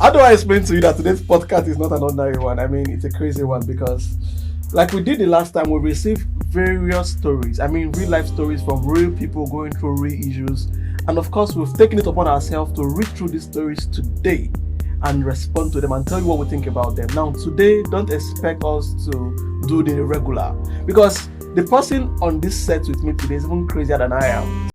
How do I explain to you that today's podcast is not an ordinary one? I mean, it's a crazy one because, like we did the last time, we received various stories. I mean, real life stories from real people going through real issues. And of course, we've taken it upon ourselves to read through these stories today and respond to them and tell you what we think about them. Now, today, don't expect us to do the regular because the person on this set with me today is even crazier than I am.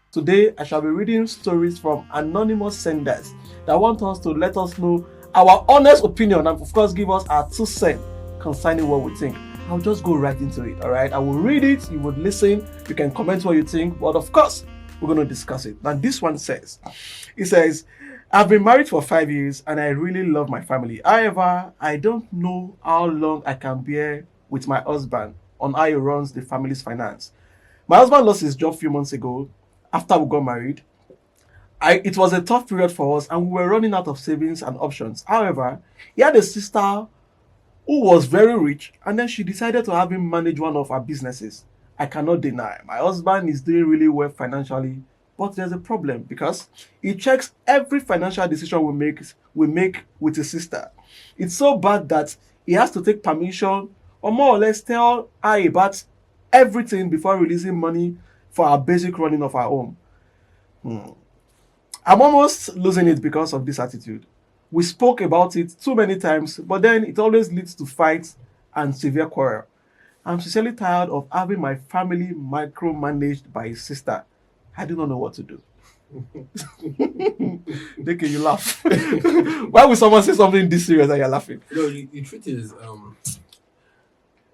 Today, I shall be reading stories from anonymous senders that want us to let us know our honest opinion and, of course, give us our 2 cents concerning what we think. I'll just go right into it, all right? I will read it, you would listen, you can comment what you think, but of course, we're going to discuss it. Now, this one says, I've been married for 5 years and I really love my family. However, I don't know how long I can bear with my husband on how he runs the family's finance. My husband lost his job a few months ago after we got married. It was a tough period for us and we were running out of savings and options. However, he had a sister who was very rich and then she decided to have him manage one of our businesses. I cannot deny my husband is doing really well financially, but there's a problem because he checks every financial decision we make with his sister. It's so bad that he has to take permission or more or less tell her about everything before releasing money for our basic running of our home. I'm almost losing it because of this attitude. We spoke about it too many times, but then it always leads to fights and severe quarrel. I'm sincerely tired of having my family micromanaged by his sister. I do not know what to do. Deke, you laugh. Why would someone say something this serious and you're laughing? No, the truth is,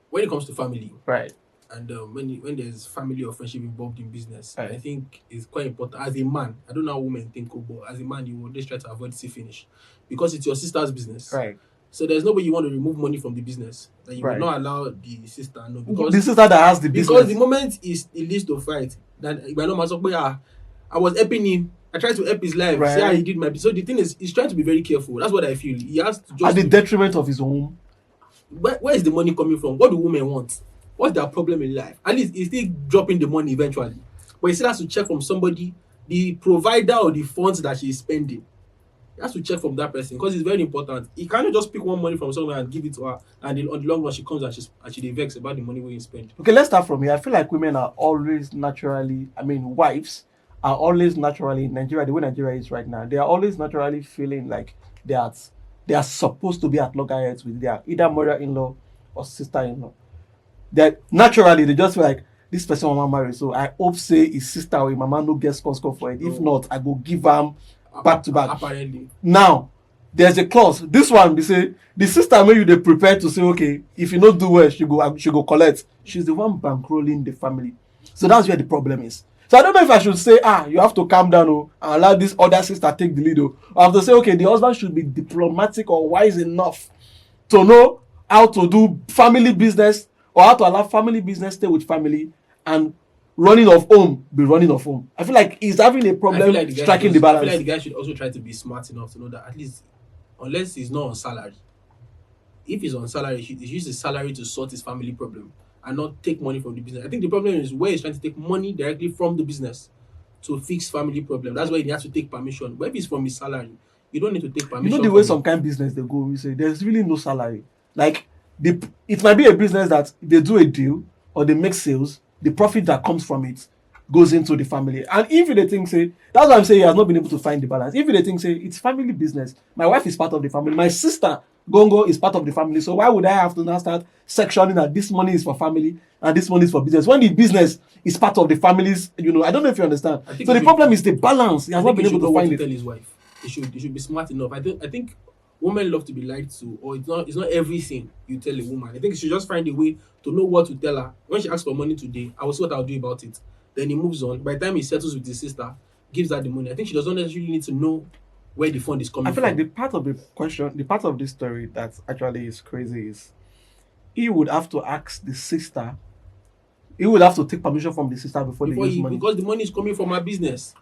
when it comes to family, right, and when there's family or friendship involved in business, right, I think it's quite important. As a man, I don't know how women think, but as a man, you will always try to avoid the finish because it's your sister's business. right. So there's no way you want to remove money from the business. That you Right. will not allow the sister no because The sister that has the business. because the moment it leads to fight, that by no matter what, I was helping him. I tried to help his life. Right. See how he did my. So the thing is, he's trying to be very careful. That's what I feel. He has to just At the detriment of his own. where is the money coming from? What do women want? What's their problem in life? At least he's still dropping the money eventually. But he still has to check from somebody, the provider or the funds that she's spending. He has to check from that person because it's very important. He cannot just pick one money from somewhere and give it to her, and on the long run she comes and she vex about the money we spend. Okay, let's start from here. I feel like women are always naturally, wives are always naturally in Nigeria, the way Nigeria is right now, they are always naturally feeling like they are supposed to be at loggerheads with their either mother-in-law or sister-in-law. That naturally they just feel like this person mama marry, so I hope say his sister or his mama no get score for it. If not, I go give them back to back. Apparently. Now, there's a clause. This one, they say the sister when you they prepare to say, okay, if you not do well, she go collect. She's the one bankrolling the family. So that's where the problem is. So I don't know if I should say, you have to calm down and allow this other sister take the lead. Or I have to say, okay, the husband should be diplomatic or wise enough to know how to do family business or how to allow family business stay with family and running of home be running of home. I feel like he's having a problem striking the balance. I feel like the guy should also try to be smart enough to know that at least, unless he's not on salary, if he's on salary, he should use his salary to sort his family problem and not take money from the business. I think the problem is where he's trying to take money directly from the business to fix family problem. That's why he has to take permission. But if it's from his salary, you don't need to take permission. You know the way some kind of business they go, we say there's really no salary. Like it might be a business that they do a deal or they make sales, the profit that comes from it goes into the family. And if they think say, that's why I'm saying he has not been able to find the balance. If they think say it's family business, my wife is part of the family, my sister Gongo is part of the family. So why would I have to now start sectioning that this money is for family and this money is for business when the business is part of the family's? I don't know if you understand. So the problem is the balance. He has not been able to find it. Tell his wife. He should be smart enough. I think women love to be lied to, or it's not everything you tell a woman. I think she should just find a way to know what to tell her. When she asks for money today, I will see what I'll do about it. Then he moves on. By the time he settles with his sister, gives her the money. I think she doesn't necessarily need to know where the fund is coming from. I feel like the part of this story that actually is crazy is he would have to ask the sister. He would have to take permission from the sister before they use money. Because the money is coming from her business.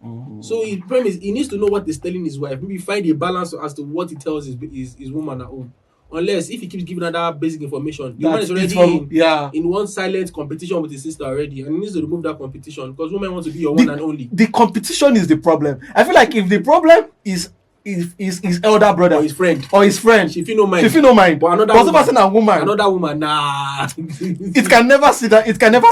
Mm-hmm. So his premise, he needs to know what he's telling his wife. Maybe find a balance as to what he tells his woman at home. Unless if he keeps giving her that basic information, the woman is That's already yeah. in one silent competition with his sister already, and he needs to remove that competition because women want to be your one and only. The competition is the problem. I feel like if the problem is his elder brother Or his friend, she feel no mind. She feel no mind. But another woman, another woman, nah. it can never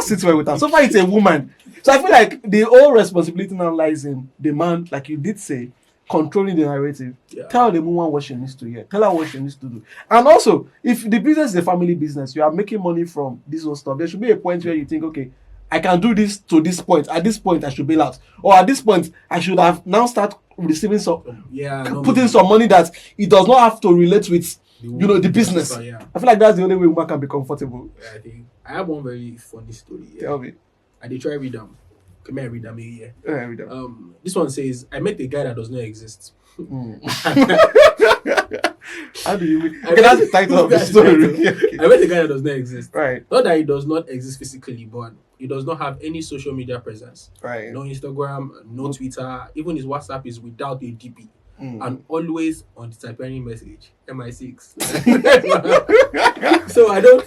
sit well with her. So far, it's a woman. So I feel like the whole responsibility now lies in the man, like you did say, controlling the narrative. Yeah. Tell the woman what she needs to hear. Tell her what she needs to do. And also, if the business is a family business, you are making money from this whole stuff. There should be a point where you think, okay, I can do this to this point. At this point, I should bail out. Or at this point, I should have now start receiving some, putting some money that it does not have to relate with, the business. Yeah. I feel like that's the only way woman can be comfortable. Yeah, I think I have one very funny story. Yeah. Tell me. I did try read them. Can I read them here? Yeah, read them. This one says, I met a guy that does not exist. How do you? Okay, that's the title of the story. I met a guy that does not exist. Right. Not that he does not exist physically, but he does not have any social media presence. Right. No Instagram, no Twitter. Even his WhatsApp is without a DP. And always on the typing message. MI6. So I don't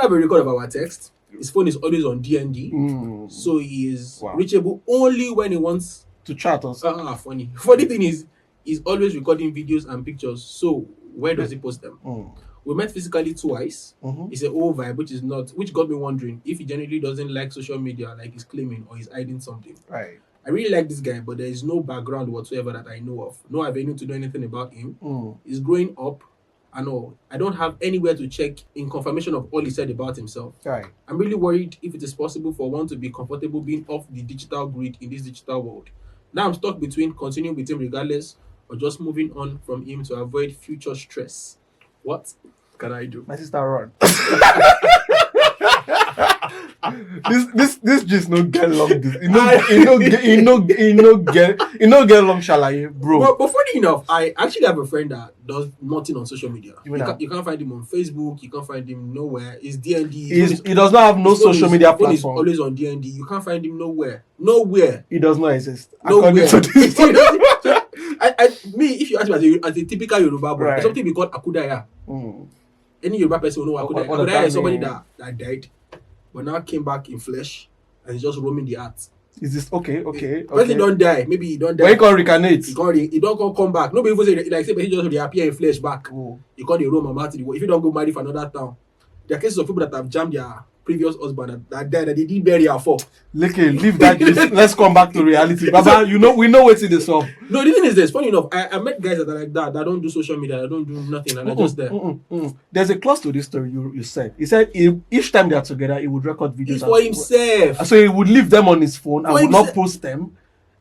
have a record of our text. His phone is always on DND. So he is reachable only when he wants to chat us. Funny. Funny thing is, he's always recording videos and pictures. So where does he post them? We met physically twice. It's a whole vibe, which got me wondering if he genuinely doesn't like social media, like he's claiming, or he's hiding something. Right. I really like this guy, but there is no background whatsoever that I know of. No avenue to know anything about him. He's growing up. I know I don't have anywhere to check in confirmation of all he said about himself. Right. I'm really worried if it is possible for one to be comfortable being off the digital grid in this digital world. Now I'm stuck between continuing with him regardless or just moving on from him to avoid future stress. What can I do? My sister run. this just no get long. It no get long shalaye, bro. But funny enough, I actually have a friend that does nothing on social media. You can't find him on Facebook. You can't find him nowhere. He's DND. He does not have no social media platform. He's always on DND. You can't find him nowhere. Nowhere. He does not exist. Nowhere. If you ask me as a typical Yoruba boy, there's something we call Akudaya. Any Yoruba person will know Akudaya. Akudaya is somebody that died, but now came back in flesh and is just roaming the earth. Is this okay? Person don't die. Maybe he don't die. But he can't reincarnate. He don't come back. Nobody even say like he just reappear in flesh back. He can't roam and marty. If you don't go marry for another town, there are cases of people that have jammed their previous husband that died that they didn't bury her for. Leave that. Let's come back to reality. Baba, we know what's in the song. No, the thing is this. Funny enough, I met guys that are like that don't do social media, that don't do nothing, and they're just there. There's a clause to this story you said. He said each time they are together, he would record videos. It's for himself. So he would leave them on his phone and would not post them.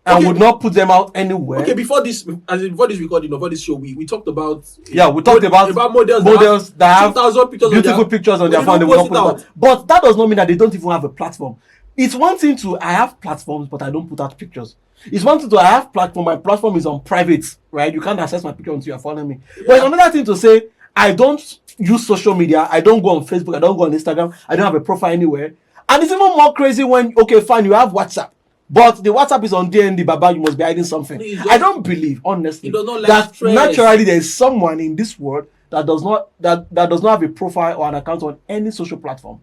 And would not put them out anywhere. Okay, before this recording, before this show, we talked about we talked about models that have 2,000 pictures beautiful pictures on their phone. They will not put it out. But that does not mean that they don't even have a platform. It's one thing to I have platforms, but I don't put out pictures. It's one thing to I have platform. My platform is on private, right? You can't access my picture until you're following me. Yeah. But it's another thing to say I don't use social media. I don't go on Facebook. I don't go on Instagram. I don't have a profile anywhere. And it's even more crazy when you have WhatsApp. But the WhatsApp is on DND, Baba, you must be hiding something. I don't believe, honestly, that naturally there is someone in this world that does not have a profile or an account on any social platform.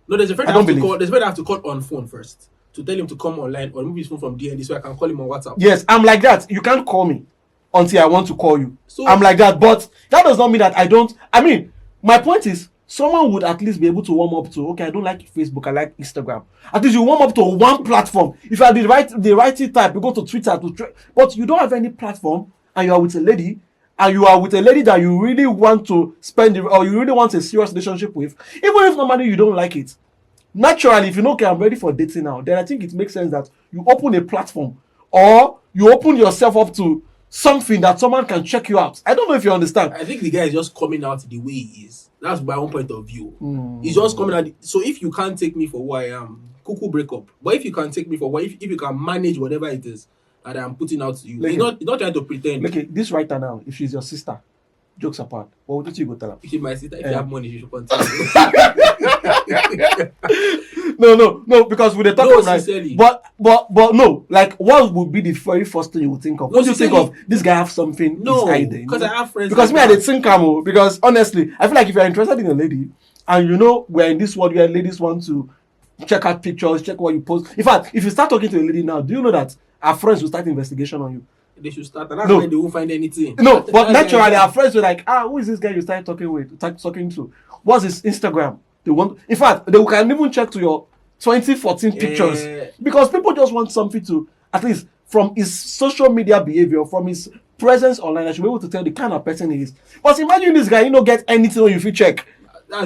No, there's a friend that have to call on phone first to tell him to come online or remove his phone from DND so I can call him on WhatsApp. Yes, I'm like that. You can't call me until I want to call you. So, I'm like that. But that does not mean that I don't. I mean, my point is, someone would at least be able to warm up to, okay, I don't like Facebook, I like Instagram. At least you warm up to one platform. If you are the right type, you go to Twitter, but you don't have any platform, and you are with a lady, that you really want to or you really want a serious relationship with, even if normally you don't like it. Naturally, if you know, okay, I'm ready for dating now, then I think it makes sense that you open a platform or you open yourself up to something that someone can check you out. I don't know if you understand. I think the guy is just coming out the way he is. That's my own point of view. He's just coming out. So if you can't take me for who I am, cuckoo break up. But if you can take me for what, if you can manage whatever it is that I'm putting out to you, he's not trying to pretend. Okay, this writer now, if she's your sister, jokes apart, what would you go tell her? If she's my sister, if you have money, you should continue. no, because we the talk No, right. sincerely. But no, like what would be the very first thing you would think of? No, What do you think sincerely. of? This guy have something No, he's hiding. because I have friends. Because like me, I that. did think Camo. Because honestly, I feel like if you're interested in a lady, and you know we're in this world where ladies want to check out pictures, check what you post. In fact, if you start talking to a lady now, do you know that our friends will start investigation on you? They should start, and that's No. why they won't find anything. No, but That's naturally, why- our friends were like, who is this guy you started talking with, talking to? What's his Instagram? They want, in fact, they can even check to your 2014 pictures because people just want something to, at least from his social media behavior, from his presence online, I should be able to tell the kind of person he is. But imagine this guy, you don't get anything when you check.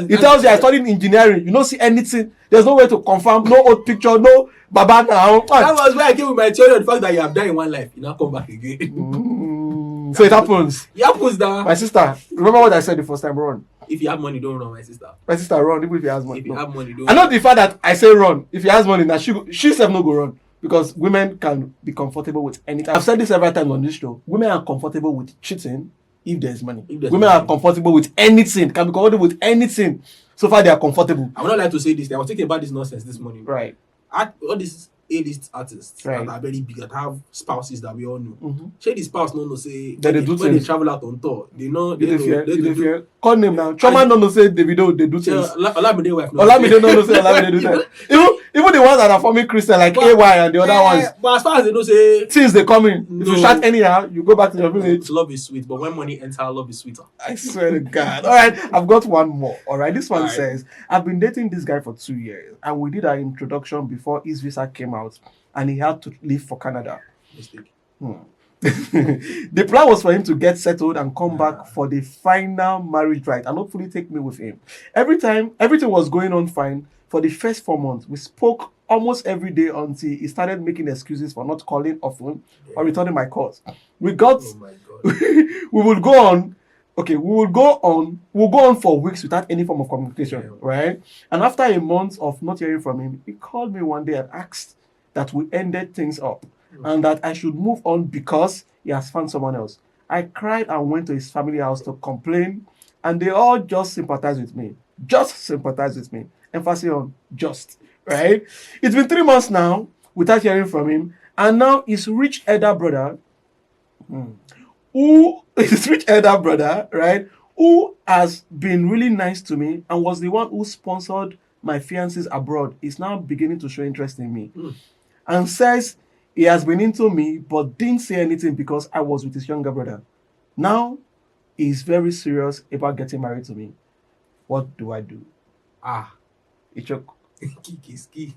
He tells you I studied engineering. You don't see anything. There's no way to confirm. No old picture. No baba now. That was where I came with my theory of the fact that you have done in one life. You now come back again. So it happens. It happens that My sister, remember what I said the first time? Run. if you have money, don't run, my sister. My sister, run. Even if he has money. If you No. have money, don't. I know the fact that I say run. If he has money, now she self no go run because women can be comfortable with anything. I've said this several times on this show. Women are comfortable with cheating if there's money. If there's Women money. are comfortable with anything. Can be comfortable with anything. So far, they are comfortable. I would not like to say this. I was thinking about this nonsense this morning. Right. All these A-list artists Right. that are very big that have spouses that we all know. Mm-hmm. Shey the spouse no say That they do when they things. travel out on tour, they know They fear. they They do. fear. Call name now. Choma no say Davido. They do things. Olamide wife. Olamide no say Olamide do that. Even the ones that are forming Christian like But- AY and the other ones. But as far as they know say Things they come in. If you No. shout anyhow, you go back to your village. love is sweet, but when money enter, love is sweeter. I swear to God. All right, I've got one more. All right, this one All right. says, I've been dating this guy for 2 years, and we did our introduction before his visa came out, and he had to leave for Canada. Mistake. The plan was for him to get settled and come back for the final marriage rite and hopefully take me with him. Everything was going on fine. For the first 4 months, we spoke almost every day until he started making excuses for not calling often or returning my calls. We got Oh my god. we'll go on for weeks without any form of communication, Yeah. right? And after a month of not hearing from him, he called me one day and asked that we ended things up and that I should move on because he has found someone else. I cried and went to his family house to complain, and they all just sympathized with me. Just sympathized with me. Emphasis on just, right? It's been 3 months now without hearing from him, and now his rich elder brother, right, who has been really nice to me and was the one who sponsored my fiancés abroad, is now beginning to show interest in me and says he has been into me but didn't say anything because I was with his younger brother. Now he's very serious about getting married to me. What do I do? It's your Ski.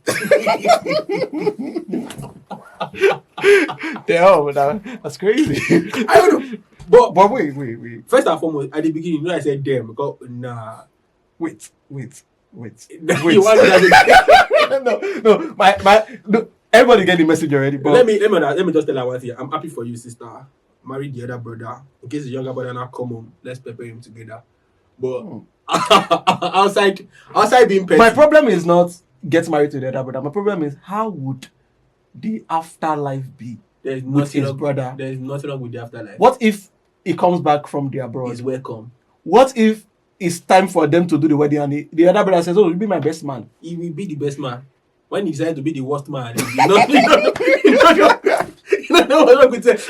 damn, that's crazy. I don't know. But Wait. first and foremost, at the beginning, you know I said damn, because nah. Wait. You want that? No. No, everybody get the message already. But Let me just tell her one thing. I'm happy for you, sister. Marry the other brother. In case the younger brother not come home, let's prepare him together. But outside being petty. my problem is not get married to the other brother. My problem is how would the afterlife be There's with nothing his wrong. brother? There's nothing wrong with the afterlife. What if he comes back from the abroad? He's welcome. What if it's time for them to do the wedding and the other brother says, "Oh, you'll be my best man." He will be the best man. When he decided to be the worst man, you don't know what's wrong with it.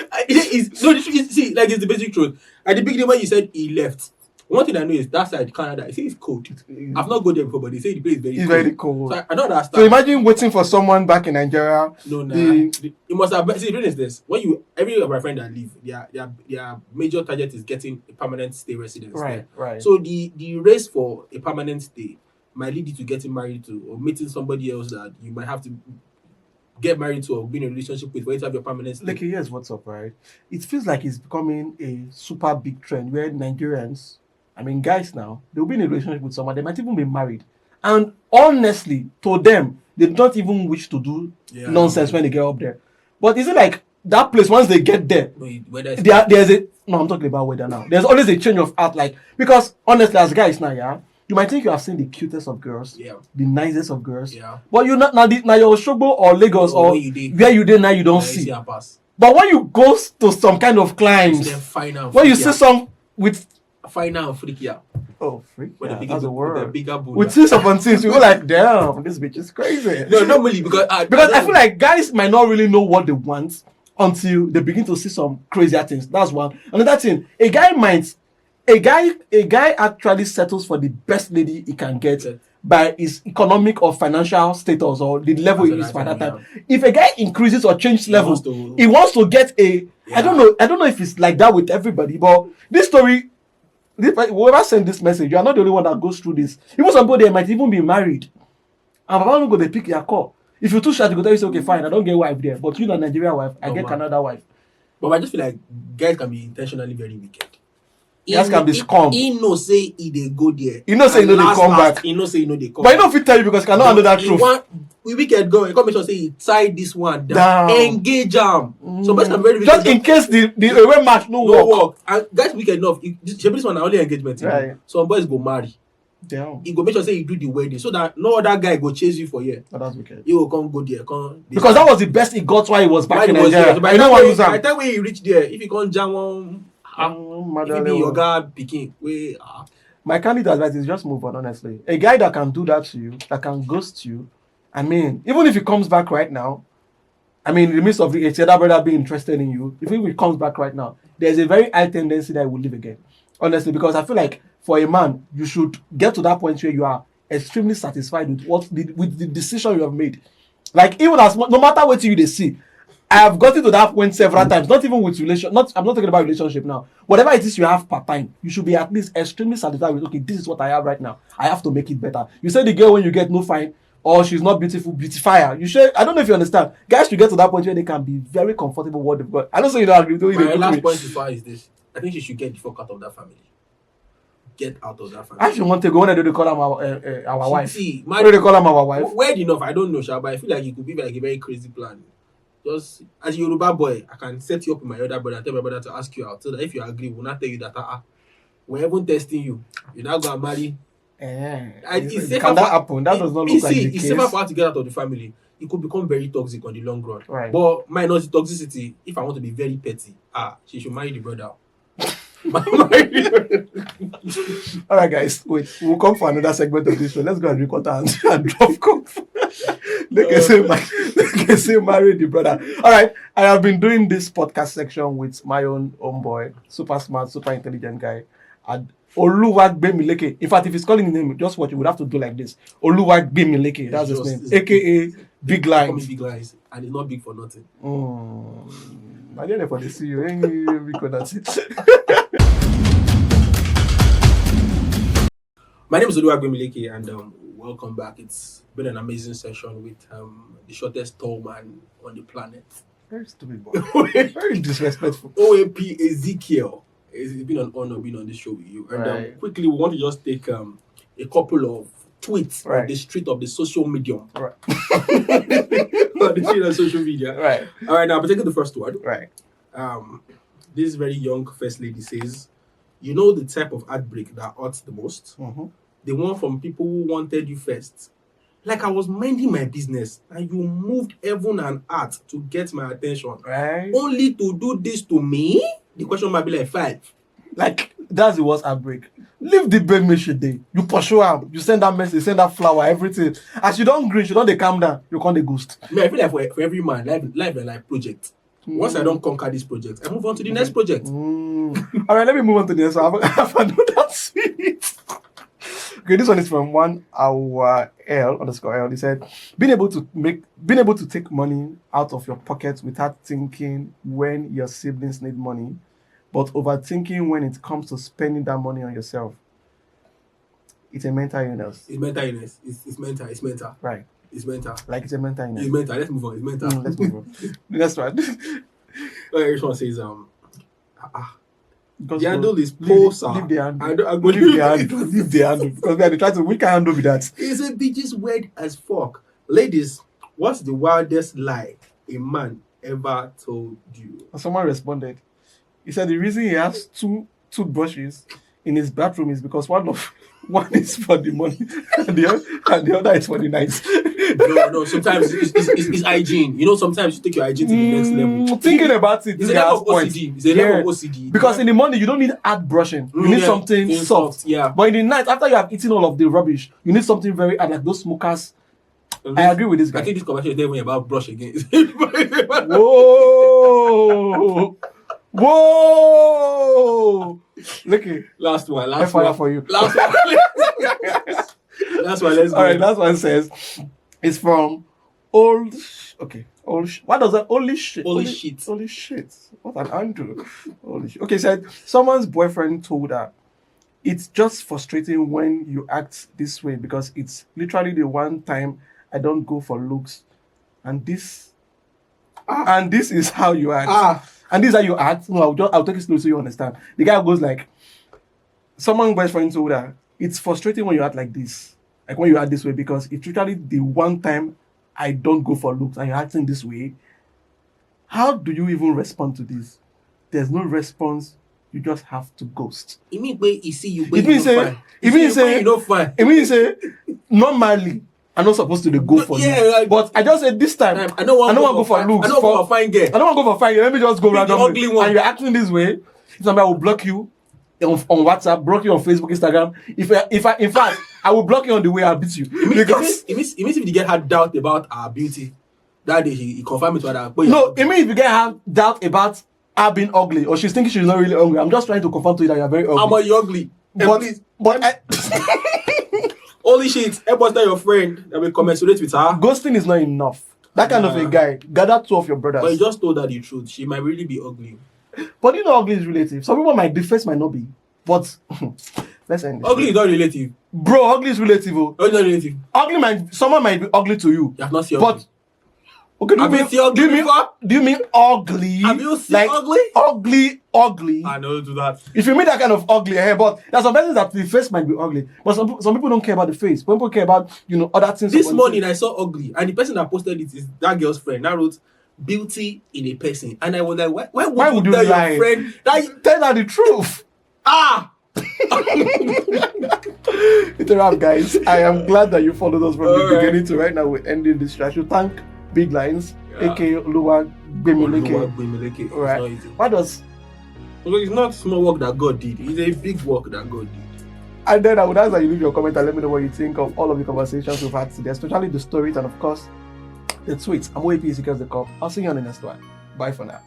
See, like it's the basic truth. At the beginning when you said he left, one thing I know is that side Canada, I say it's cold. I've not gone there before, but they say the place is very It's cold. very cold. So I don't understand. So imagine waiting for someone back in Nigeria. No, nah. The- You must have. See, the thing is this: when every of my friends that leave, their major target is getting a permanent stay residence. there. Right. So the race for a permanent stay might lead you to getting married to or meeting somebody else that you might have to get married to or be in a relationship with for you to have your permanent stay. Like, here's what's up, right? It feels like it's becoming a super big trend where Nigerians, I mean, guys now, they'll be in a relationship with someone, they might even be married. And honestly, to them, they don't even wish to do Yeah. nonsense when they get up there. But is it like that place, once they get there, Whether it's I'm talking about weather now. There's always a change of art, like, because honestly, as guys now, yeah, you might think you have seen the cutest of girls, yeah, the nicest of girls, yeah. but you're not now your Shogbo or Lagos Or or where you dey. where you did now you don't Yeah, you see. her pass. But when you go to some kind of You climbs, see them fine and when you fit, see yeah. some with final and freakier. Oh, freak. With Yeah, the that's a bigger, with the word. bigger bull. With things upon things, we go like, damn, this bitch is crazy. No, normally because Because I feel like guys might not really know what they want until they begin to see some crazier things. That's one. Another thing, a guy actually settles for the best lady he can get Okay. by his economic or financial status or the level he is That's for that right, time. If a guy increases or changes levels, wants to- he wants to get a. Yeah. I don't know if it's like that with everybody, but this story. Whoever sent this message, you are not the only one that goes through this. Even somebody they might even be married. And Baba no go they pick your call. If you're too short, you go tell you say, okay, fine, I don't get wife there. But you know Nigeria wife, I get Canada wife. But I just feel like guys can be intentionally very wicked. Guys can be scum. He know say he dey go there. He know say he know they come back. He know say he know they come. But he don't fit tell you because he cannot handle that truth. We wicked go. He come make sure say he tie this one down. Down. Engage him. So boys can very wicked. Just in case the away match no work. And guys wicked enough. This one na only engagement. Right. Some boys go marry. Damn. He go make sure say he do the wedding so that no other guy go chase you for here. Oh, that's wicked. You will come go there. Because that was the best he got while he was back in Nigeria. By I know what you the time when he reach there, if he can't jam one, if he be your guy picking, my candid advice is just move on, honestly. A guy that can do that to you, that can ghost you, I mean, even if he comes back right now, I mean, in the midst of the other brother being interested in you, if he comes back right now, there's a very high tendency that he will leave again. Honestly, because I feel like for a man, you should get to that point where you are extremely satisfied with with the decision you have made. Like, even as no matter what you they see, I have gotten to that point several times, not even with I'm not talking about relationship now. Whatever it is you have part time, you should be at least extremely satisfied with, okay, this is what I have right now. I have to make it better. You say the girl when you get no fine, or she's not beautiful, beautifier. You should, I don't know if you understand. Guys should get to that point where they can be very comfortable with what they've got. I don't say you don't agree. My last point so far is this. I think she should get the fuck out of that family. Get out of that family. I should want to go when they call him our wife. See, when they call him our wife. Weird enough, I don't know, Sha, but I feel like it could be like a very crazy plan. Just as a Yoruba boy, I can set you up with my other brother, tell my brother to ask you out. So that if you agree, we'll not tell you that we're even testing you. You're not gonna marry. Can that happen? That does not look like the it's case. safer for her to get out of the family. It could become very toxic on the long run. Right. But minus the toxicity, if I want to be very petty, she should marry the brother. All right, guys, wait. We'll come for another segment of this show. Let's go and record and drop cup. They can say marry the brother. All right, I have been doing this podcast section with my own homeboy, super smart, super intelligent guy, and Oluwagbemileke. In fact, if he's calling his name, just what you would have to do like this. Oluwagbemileke, that's his name, aka Big Lhynz. Big Lhynz, and it's not big for nothing. I didn't know for the CEO. My name is Oluwagbemileke, and welcome back. It's been an amazing session with the shortest tall man on the planet. Very stupid boy. Very disrespectful. OAP Ezekiel. It's been an honor being on the show with you. And Right. quickly, we want to just take a couple of tweets Right. on the street of the social medium. Right. On the street of social media. Right. All right, now, but taking the first one. Right. This very young first lady says, you know the type of heartbreak that hurts the most? Mm-hmm. The one from people who wanted you first. Like I was minding my business and you moved heaven and earth to get my attention. Right. Only to do this to me? The question might be like 5. Like, that's the worst outbreak. Leave the baby shit there. You pursue her. You send that message, send that flower, everything. As you don't green, you don't they calm down. You can't they ghost. I mean, I feel like for every man, life is like project. Once I don't conquer this project, I move on to the next project. All right, let me move on to the next one. I have another tweet. Okay, this one is from _L. He said, being able to take money out of your pocket without thinking when your siblings need money, but overthinking when it comes to spending that money on yourself. It's a mental illness. It's mental illness. It's mental. It's mental. Right. It's mental. Like it's a mental illness. It's mental. Let's move on. It's mental. Let's move on. The next one. Okay, this one says, Because the handle is leave posa. the handle. I go Leave the handle. Leave the handle. Because they try to, we can handle with that. It's a bitch's weird as fuck. Ladies, what's the wildest lie a man ever told you? And someone responded. He said the reason he has two toothbrushes in his bathroom is because one of One is for the money, and the other is for the night. No. Sometimes it's hygiene. You know, sometimes you take your hygiene to the next level. Thinking about it, It's a level of OCD. It's a level of OCD. Because in the morning you don't need hard brushing. You need something soft. Yeah. But in the night, after you have eaten all of the rubbish, you need something very hard, like those smokers. I agree with this guy. I think this conversation is never about brush again. Whoa! Look at Last one. fire for you. Last one. Let's go. All right, last one says it's from old. What does that? Holy shit. Holy shit. Holy shit. What an Andrew. Holy shit. Okay, said someone's boyfriend told her it's just frustrating when you act this way because it's literally the one time I don't go for looks, and this is how you act. And this is how you act. No, I'll take it slow so you understand. The guy goes like, someone's boyfriend told her it's frustrating when you act like this, like when you act this way, because it's literally the one time I don't go for looks and you're acting this way. How do you even respond to this? There's no response. You just have to ghost. It means when you see you, It means normally I'm not supposed to go for you. Like, but I just said this time I don't want to go for looks. I don't want to find girl. I don't want to go for fine girl. Let me just go randomly. Ugly one. And you're acting this way. Somebody will block you on WhatsApp, block you on Facebook, Instagram. In fact, I will block you on the way I'll beat you. It means if you get had doubt about our beauty, that day he confirmed it to her. No, it means if you get her doubt about her being ugly, or she's thinking she's not really ugly. I'm just trying to confirm to you that you're very ugly. How about you ugly? But holy shit, help us tell your friend that we commensurate with her. Ghosting is not enough. That kind of a guy, gather two of your brothers. But you just told her the truth. She might really be ugly. But you know, ugly is relative. Some people the face might not be. But let's end this. Ugly is not relative. Bro, ugly is relative. Ugly is not relative. Someone might be ugly to you. You have not seen ugly. But okay, have you seen ugly before? Do you mean ugly? Have you seen like ugly? Ugly. I know do that. If you mean that kind of ugly, but there's some persons that the face might be ugly. But some people don't care about the face. People care about, other things. This morning I saw ugly, and the person that posted it is that girl's friend. That wrote beauty in a person. And I was like, why would you tell lie? Your friend that tell her the truth? It's a wrap, guys. I am glad that you followed us from the beginning to right now. We're ending this. I should thank Big Lhynz, aka Oluwa Gbemileke. Alright. What does? Because it's not small work that God did. It's a big work that God did. And then I would ask that you leave your comment and let me know what you think of all of the conversations we've had today, especially the stories and of course the tweets. I'm OAP Ezekiels the Cop. I'll see you on the next one. Bye for now.